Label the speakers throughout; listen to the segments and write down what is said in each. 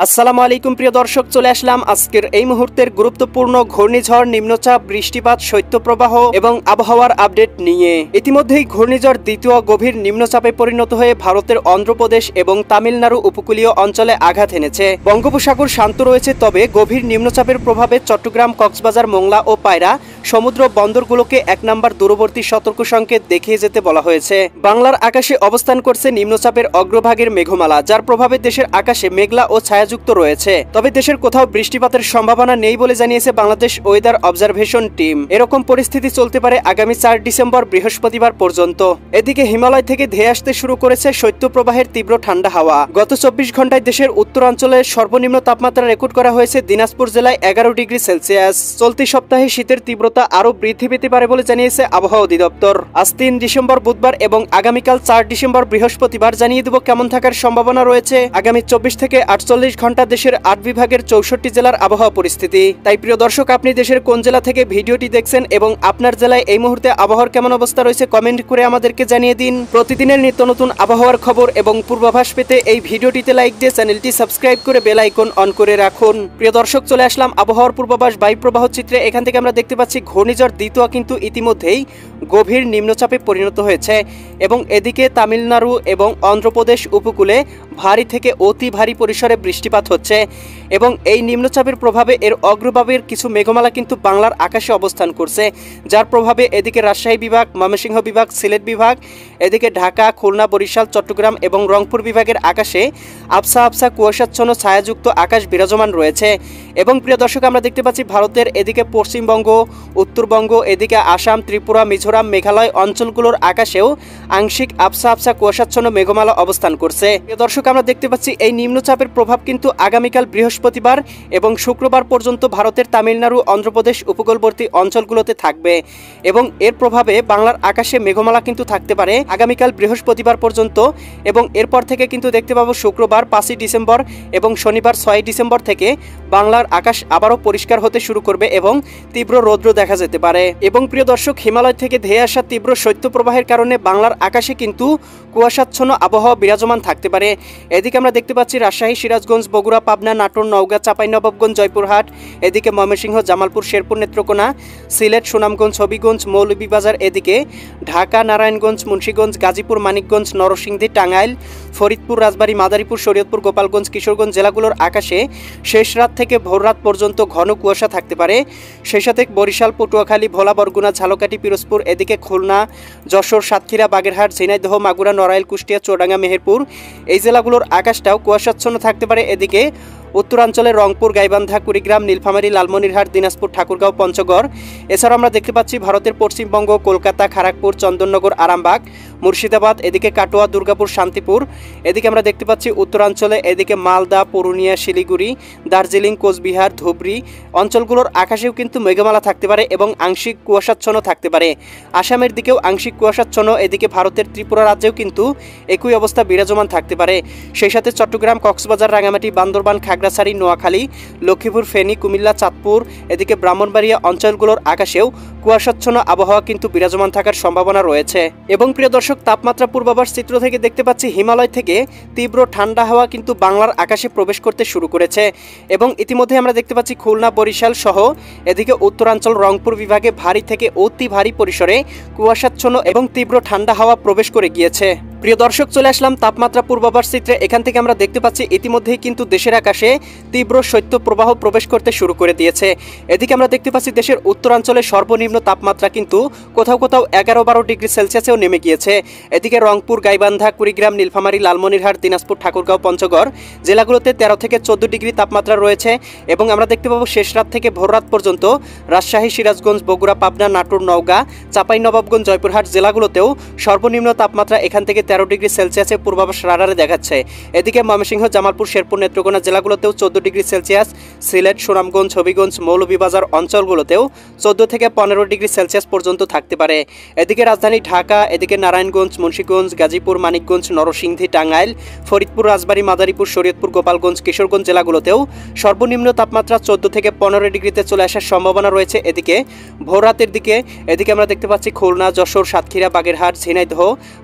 Speaker 1: আসসালামু আলাইকুম প্রিয় দর্শক, চলে আসলাম আজকের এই মুহূর্তের গুরুত্বপূর্ণ ঘূর্ণিঝড়, নিম্নচাপ, বৃষ্টিপাত, শৈত্যপ্রবাহ এবং আবহাওয়ার আপডেট নিয়ে। ইতিমধ্যেই ঘূর্ণিঝড় দ্বিতীয় গভীর নিম্নচাপে পরিণত হয়ে ভারতের অন্ধ্রপ্রদেশ এবং তামিলনাড়ু উপকূলীয় অঞ্চলে আঘাত এনেছে। বঙ্গোপসাগর শান্ত রয়েছে, তবে গভীর নিম্নচাপের প্রভাবে চট্টগ্রাম, কক্সবাজার, মোংলা ও পায়রা সমুদ্র বন্দরগুলোকে 1 নম্বর দূরবর্তী সতর্ক সংকেত দেখিয়ে যেতে বলা হয়েছে। বাংলার আকাশে অবস্থান করছে নিম্নচাপের অগ্রভাগের মেঘমালা, যার প্রভাবে দেশের আকাশে মেঘলা ও ছায়াযুক্ত রয়েছে। তবে দেশের কোথাও বৃষ্টিপাতের সম্ভাবনা নেই বলে জানিয়েছে বাংলাদেশ ওয়েদার অবজারভেশন টিম। এরকম পরিস্থিতি চলতে পারে আগামী 4 ডিসেম্বর বৃহস্পতিবার পর্যন্ত। এদিকে হিমালয় থেকে ধেয়ে আসতে শুরু করেছে শৈত্যপ্রবাহের তীব্র ঠান্ডা হাওয়া। গত 24 ঘন্টায় দেশের উত্তরাঞ্চলে সর্বনিম্ন তাপমাত্রা রেকর্ড করা হয়েছে দিনাজপুর জেলায় 11 ডিগ্রি সেলসিয়াস। চলতি সপ্তাহে শীতের তীব্রতা আরো বৃদ্ধি পেতে পারে বলে জানিয়েছে আবহাওয়া অধিদপ্তর। আজ 3 ডিসেম্বর বুধবার এবং আগামীকাল 4 ডিসেম্বর বৃহস্পতিবার জানিয়ে দেব কেমন থাকার সম্ভাবনা রয়েছে আগামী 24 থেকে 48 ঘন্টা দেশের 8 বিভাগের 64 জেলার আবহাওয়া পরিস্থিতি। তাই প্রিয় দর্শক, আপনি দেশের কোন জেলা থেকে ভিডিওটি দেখছেন এবং আপনার জেলায় এই মুহূর্তে আবহাওয়ার কেমন অবস্থা রয়েছে কমেন্ট করে আমাদেরকে জানিয়ে দিন। প্রতিদিনের নিত্য নতুন আবহাওয়ার খবর এবং পূর্বাভাস পেতে এই ভিডিওটিতে লাইক দিয়ে চ্যানেলটি সাবস্ক্রাইব করে বেল আইকন অন করে রাখুন। প্রিয় দর্শক, চলে আসলাম আবহাওয়ার পূর্বাভাস বায়ুপ্রবাহ চিত্রে। এখান থেকে আমরা দেখতে পাচ্ছি ঘূর্ণিঝড় দ্বিতীয় কিন্তু ইতিমধ্যেই গভীর নিম্নচাপে পরিণত হয়েছে এবং এদিকে তামিলনাড়ু এবং অন্ধ্রপ্রদেশ উপকূলে ভারী থেকে অতি ভারী পরিসরে বৃষ্টিপাত হচ্ছে এবং এই নিম্নচাপের প্রভাবে এর অগ্রভাগের কিছু মেঘমালা কিন্তু বাংলার আকাশে অবস্থান করছে, যার প্রভাবে এদিকে রাজশাহী বিভাগ, ময়মনসিংহ বিভাগ, সিলেট বিভাগ, এদিকে ঢাকা, খুলনা, বরিশাল, চট্টগ্রাম এবং রংপুর বিভাগের আকাশে আবসা আবসা কুয়াশাচ্ছন্ন ছায়াযুক্ত আকাশ বিরাজমান রয়েছে। এবং প্রিয় দর্শক, আমরা দেখতে পাচ্ছি ভারতের এদিকে পশ্চিমবঙ্গ, উত্তরবঙ্গ, এদিকে আসাম, ত্রিপুরা, মিজোরাম, মেঘালয় অঞ্চলগুলোর আকাশেও আংশিক আবসা আবসা কুয়াশাচ্ছন্ন মেঘমালা অবস্থান করছে। প্রিয় দর্শক, আমরা দেখতে পাচ্ছি এই নিম্নচাপের প্রভাব কিন্তু আগামীকাল বৃহস্পতিবার এবং শুক্রবার পর্যন্ত ভারতের তামিলনাড়ু, অন্ধ্রপ্রদেশ উপকূলবর্তী অঞ্চলগুলোতে থাকবে এবং এর প্রভাবে বাংলার আকাশে মেঘমালা কিন্তু থাকতে পারে আগামীকাল বৃহস্পতিবার পর্যন্ত। এবং এরপর থেকে কিন্তু দেখতে পাবো শুক্রবার 5 ডিসেম্বর এবং শনিবার 6 ডিসেম্বর থেকে বাংলার আকাশ আবারও পরিষ্কার হতে শুরু করবে এবং তীব্র রৌদ্র দেখা যেতে পারে। এবং প্রিয় দর্শক, হিমালয় থেকে ধেয়ে আসা তীব্র শৈত্যপ্রবাহের কারণে বাংলার আকাশে কিন্তু কুয়াশাচ্ছন্ন আবহাওয়া বিরাজমান থাকতে পারে। এদিকে আমরা দেখতে পাচ্ছি রাজশাহী, সিরাজগঞ্জ, বগুড়া, পাবনা, নাটোর, নওগাঁ, চাঁপাইনবাবগঞ্জ, জয়পুরহাট, এদিকে ময়মনসিংহ, জামালপুর, শেরপুর, নেত্রকোনা, সিলেট, সুনামগঞ্জ, হবিগঞ্জ, মৌলভীবাজার, এদিকে ঢাকা, নারায়ণগঞ্জ, মুন্সিগঞ্জ, গাজীপুর, মানিকগঞ্জ, নরসিংদী, টাঙ্গাইল, ফরিদপুর, রাজবাড়ী, মাদারীপুর, শরীয়তপুর, গোপালগঞ্জ, কিশোরগঞ্জ জেলাগুলোর আকাশে শেষ রাত থেকে ভোর রাত পর্যন্ত ঘন কুয়াশা থাকতে পারে। সেই সাথে বরিশাল, পটুয়াখালী, ভোলা, বরগুনা, ঝালকাঠি, পিরোজপুর, এদিকে খুলনা, যশোর, সাতক্ষীরা, বাগেরহাট, ঝিনাইদহ, মাগুরা, নড়াইল, কুষ্টিয়া, চুয়াডাঙ্গা, মেহেরপুর এই জেলাগুলোর আকাশটাও কুয়াশাচ্ছন্ন থাকতে পারে। এদিকে উত্তরাঞ্চলের রংপুর, গাইবান্ধা, কুড়িগ্রাম, নীলফামারী, লালমনিরহাট, দিনাজপুর, ঠাকুরগাঁও, পঞ্চগড়। এছাড়াও আমরা দেখতে পাচ্ছি ভারতের পশ্চিমবঙ্গ, কলকাতা, খড়গপুর, চন্দননগর, আরামবাগ, মুর্শিদাবাদ, এদিকে কাটোয়া, দুর্গাপুর, শান্তিপুর। এদিকে আমরা দেখতে পাচ্ছি উত্তরাঞ্চলে এদিকে মালদা, পুরুলিয়া, শিলিগুড়ি, দার্জিলিং, কোচবিহার, ধুবড়ী অঞ্চলগুলোর আকাশেও কিন্তু মেঘমালা থাকতে পারে এবং আংশিক কুয়াশাচ্ছন্ন থাকতে পারে। আসামের দিকেও আংশিক কুয়াশাচ্ছন্ন, এদিকে ভারতের ত্রিপুরা রাজ্যেও কিন্তু একই অবস্থা বিরাজমান থাকতে পারে। সেই সাথে চট্টগ্রাম, কক্সবাজার, রাঙামাটি, বান্দরবান, খাগড়াছড়ি, নোয়াখালী, লক্ষ্মীপুর, ফেনী, কুমিল্লা, চাঁদপুর, এদিকে ব্রাহ্মণবাড়িয়া অঞ্চলগুলোর আকাশেও কুয়াশাচ্ছন্ন আবহাওয়া কিন্তু বিরাজমান থাকার সম্ভাবনা রয়েছে। এবং প্রিয় দর্শক, তাপমাত্রা পূর্বাভাস চিত্র থেকে দেখতে পাচ্ছি হিমালয় থেকে তীব্র ঠান্ডা হাওয়া কিন্তু বাংলার আকাশে প্রবেশ করতে শুরু করেছে এবং ইতিমধ্যে আমরা দেখতে পাচ্ছি খুলনা, বরিশাল সহ এদিকে উত্তরাঞ্চল, রংপুর বিভাগে ভারী থেকে অতি ভারী পরিসরে কুয়াশাচ্ছন্ন এবং তীব্র ঠান্ডা হাওয়া প্রবেশ করে গিয়েছে। প্রিয় দর্শক, চলে আসলাম তাপমাত্রা পূর্বাভাস চিত্রে। এখান থেকে আমরা দেখতে পাচ্ছি ইতিমধ্যেই কিন্তু দেশের আকাশে তীব্র শৈত্যপ্রবাহ প্রবেশ করতে শুরু করে দিয়েছে। এদিকে আমরা দেখতে পাচ্ছি দেশের উত্তরাঞ্চলে সর্বনিম্ন তাপমাত্রা কিন্তু কোথাও কোথাও 11-12 ডিগ্রি সেলসিয়াসেও নেমে গিয়েছে। এদিকে রংপুর, গাইবান্ধা, কুড়িগ্রাম, নীলফামারী, লালমনিরহাট, দিনাজপুর, ঠাকুরগাঁও, পঞ্চগড় জেলাগুলোতে 13 থেকে 14 ডিগ্রি তাপমাত্রা রয়েছে। এবং আমরা দেখতে পাবো শেষ রাত থেকে ভোর রাত পর্যন্ত রাজশাহী, সিরাজগঞ্জ, বগুড়া, পাবনা, নাটোর, নওগাঁ, চাঁপাইনবাবগঞ্জ, জয়পুরহাট জেলাগুলোতেও সর্বনিম্ন তাপমাত্রা এখান থেকে 13 ডিগ্রি সেলসিয়াসে পূর্বাভাস রাডারে দেখাচ্ছে। এদিকে ময়মনসিংহ, জামালপুর, শেরপুর, নেত্রকোনা জেলাগুলোতেও 14 ডিগ্রি সেলসিয়াস, সিলেট, সুনামগঞ্জ, হবিগঞ্জ, মৌলভীবাজার অঞ্চলগুলোতেও 14 থেকে 15 ডিগ্রি সেলসিয়াস পর্যন্ত থাকতে পারে। এদিকে রাজধানী ঢাকা, এদিকে নারায়ণগঞ্জ, মুন্সিগঞ্জ, গাজীপুর, মানিকগঞ্জ, নরসিংদী, টাঙ্গাইল, ফরিদপুর, রাজবাড়ী, মাদারীপুর, শরীয়তপুর, গোপালগঞ্জ, কিশোরগঞ্জ জেলাগুলোতেও সর্বনিম্ন তাপমাত্রা 14 থেকে 15 ডিগ্রিতে চলে আসার সম্ভাবনা রয়েছে। এদিকে ভোর রাতের দিকে এদিকে আমরা দেখতে পাচ্ছি খুলনা, যশোর, সাতক্ষীরা, বাগেরহাট, ঝিনাইদহ,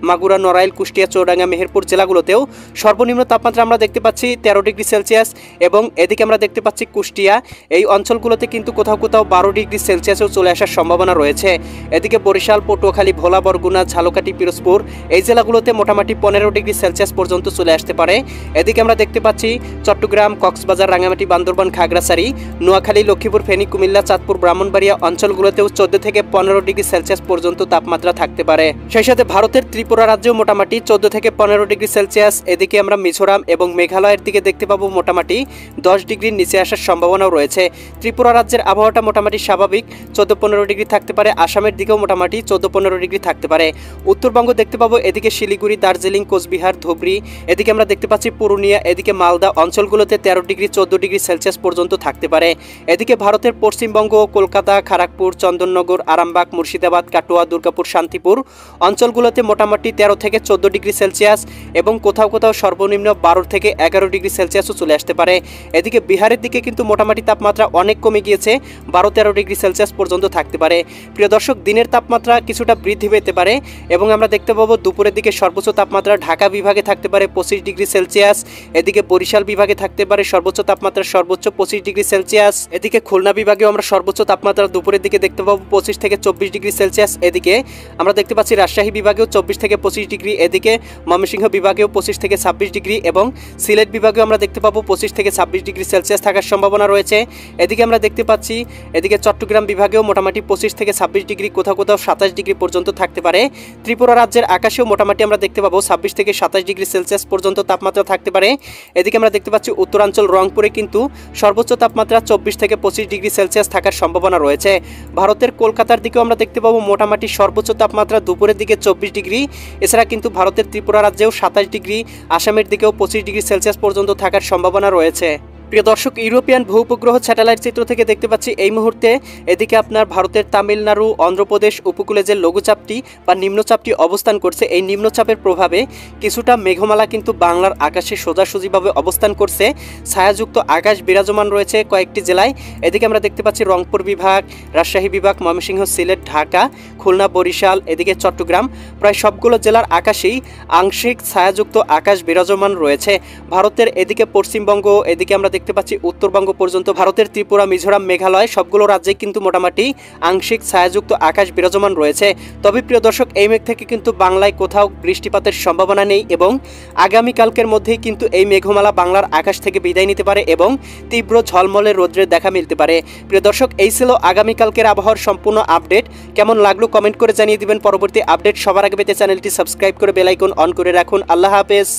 Speaker 1: মাগুরা, নড়াইল, কুষ্টিয়া, চৌডাঙ্গা, মেহেরপুর জেলাগুলোতেও সর্বনিম্ন তাপমাত্রা আমরা দেখতে পাচ্ছি 13 ডিগ্রি সেলসিয়াস এবং এদিকে আমরা দেখতে পাচ্ছি কুষ্টিয়া এই অঞ্চলগুলোতে কিন্তু কোথাও কোথাও 12 ডিগ্রি সেলসিয়াসেও চলে আসার সম্ভাবনা রয়েছে। এদিকে বরিশাল, পটুয়াখালী, ভোলা, বরগুনা, ঝালকাঠি, পিরোজপুর এই জেলাগুলোতে মোটামুটি 15 ডিগ্রি সেলসিয়াস পর্যন্ত চলে আসতে পারে। এদিকে আমরা দেখতে পাচ্ছি চট্টগ্রাম, কক্সবাজার, রাঙ্গামাটি, বান্দরবান, খাগড়াছড়ি, নোয়াখালী, লক্ষ্মীপুর, ফেনী, কুমিল্লা, চাঁদপুর, ব্রাহ্মণবাড়িয়া অঞ্চলগুলোতেও 14 থেকে 15 ডিগ্রি সেলসিয়াস পর্যন্ত তাপমাত্রা থাকতে পারে। সেই সাথে ভারতের ত্রিপুরা রাজ্যেও মোটামুটি 14 থেকে 15 ডিগ্রি সেলসিয়াস। এদিকে আমরা মিজোরাম এবং মেঘালয়ের দিকে দেখতে পাবো মোটামুটি 10 ডিগ্রির নিচে আসার সম্ভাবনাও রয়েছে। ত্রিপুরা রাজ্যের আবহাওয়াটা মোটামুটি স্বাভাবিক, 14-15 ডিগ্রি থাকতে পারে। আসামের দিকেও মোটামুটি 14-15 ডিগ্রি থাকতে পারে। উত্তরবঙ্গ দেখতে পাবো এদিকে শিলিগুড়ি, দার্জিলিং, কোচবিহার, ধুবড়ি, এদিকে আমরা দেখতে পাচ্ছি পুরুলিয়া, এদিকে মালদা অঞ্চলগুলোতে 13 ডিগ্রি 14 ডিগ্রি সেলসিয়াস পর্যন্ত থাকতে পারে। এদিকে ভারতের পশ্চিমবঙ্গ, কলকাতা, খড়গপুর, চন্দননগর, আরামবাগ, মুর্শিদাবাদ, কাটোয়া, দুর্গাপুর, শান্তিপুর অঞ্চলগুলোতে মোটামুটি 13 থেকে 14 ডিগ্রি সেলসিয়াস এবং কোথাও কোথাও সর্বনিম্ন 12 থেকে 11 ডিগ্রি সেলসিয়াসও চলে আসতে পারে। এদিকে বিহারের দিকে কিন্তু মোটামুটি তাপমাত্রা অনেক কমে গিয়েছে, 12-13 ডিগ্রি সেলসিয়াস পর্যন্ত থাকতে পারে। প্রিয় দর্শক, দিনের তাপমাত্রা কিছুটা বৃদ্ধি পেতে পারে এবং আমরা দেখতে পাবো দুপুরের দিকে সর্বোচ্চ তাপমাত্রা ঢাকা বিভাগে থাকতে পারে 25 ডিগ্রি সেলসিয়াস। এদিকে বরিশাল বিভাগে থাকতে পারে সর্বোচ্চ তাপমাত্রা 25 ডিগ্রি সেলসিয়াস। এদিকে খুলনা বিভাগেও আমরা সর্বোচ্চ তাপমাত্রা দুপুরের দিকে দেখতে পাবো 25 থেকে 24 ডিগ্রি সেলসিয়াস। এদিকে আমরা দেখতে পাচ্ছি রাজশাহী বিভাগেও 24 থেকে 25 ডিগ্রি, এদিকে ময়মনসিংহ বিভাগেও 25 থেকে 26 ডিগ্রি এবং সিলেট বিভাগেও আমরা দেখতে পাবো 25 থেকে 26 ডিগ্রি সেলসিয়াস থাকার সম্ভাবনা রয়েছে। এদিকে আমরা দেখতে পাচ্ছি এদিকে চট্টগ্রাম বিভাগেও মোটামুটি 25 থেকে 26 ডিগ্রি, কোথাও কোথাও 27 ডিগ্রি পর্যন্ত থাকতে পারে। ত্রিপুরা রাজ্যের আকাশেও মোটামুটি আমরা দেখতে পাবো 26 থেকে 27 ডিগ্রি সেলসিয়াস পর্যন্ত তাপমাত্রা থাকতে পারে। এদিকে আমরা দেখতে পাচ্ছি উত্তরাঞ্চল রংপুরে কিন্তু সর্বোচ্চ তাপমাত্রা 24 থেকে 25 ডিগ্রি সেলসিয়াস থাকার সম্ভাবনা রয়েছে। ভারতের কলকাতার দিকেও আমরা দেখতে পাবো মোটামুটি সর্বোচ্চ তাপমাত্রা দুপুরের দিকে 24 ডিগ্রি। এছাড়া কিন্তু ভারতের ত্রিপুরা রাজ্যেও 27 ডিগ্রি, আসামের দিকেও 25 ডিগ্রি সেলসিয়াস পর্যন্ত থাকার সম্ভাবনা রয়েছে। প্রিয় দর্শক, ইউরোপিয়ান ভূ-উপগ্রহ স্যাটেলাইট চিত্র থেকে দেখতে পাচ্ছি এই মুহূর্তে এদিকে আপনার ভারতের তামিলনাড়ু, অন্ধ্রপ্রদেশ উপকূলে যে লঘুচাপটি বা নিম্নচাপটি অবস্থান করছে, এই নিম্নচাপের প্রভাবে কিছুটা মেঘমালা কিন্তু বাংলার আকাশে সোজাসুজিভাবে অবস্থান করছে। ছায়াযুক্ত আকাশ বিরাজমান রয়েছে কয়েকটি জেলায়। এদিকে আমরা দেখতে পাচ্ছি রংপুর বিভাগ, রাজশাহী বিভাগ, ময়মনসিংহ, সিলেট, ঢাকা, খুলনা, বরিশাল, এদিকে চট্টগ্রাম, প্রায় সবগুলো জেলার আকাশেই আংশিক ছায়াযুক্ত আকাশ বিরাজমান রয়েছে। ভারতের এদিকে পশ্চিমবঙ্গ, এদিকে আমরা দেখতে পাচ্ছি উত্তরবঙ্গ পর্যন্ত, ভারতের ত্রিপুরা, মিজোরাম, মেঘালয় সবগুলো রাজ্যে কিন্তু মোটামুটি আংশিক ছায়াযুক্ত আকাশ বিরাজমান রয়েছে। তবে প্রিয় দর্শক, এই মেঘ থেকে কিন্তু বাংলায় কোথাও বৃষ্টিপাতের সম্ভাবনা নেই এবং আগামীকালকের মধ্যেই কিন্তু এই মেঘমালা বাংলার আকাশ থেকে বিদায় নিতে পারে এবং তীব্র ঝলমলে রৌদ্রের দেখা মিলতে পারে। প্রিয় দর্শক, এই ছিল আগামীকালকের আবহাওয়ার সম্পূর্ণ আপডেট। কেমন লাগলো কমেন্ট করে জানিয়ে দিবেন। পরবর্তী আপডেট সবার আগে পেতে চ্যানেলটি সাবস্ক্রাইব করে বেল আইকন অন করে রাখুন। আল্লাহ হাফেজ।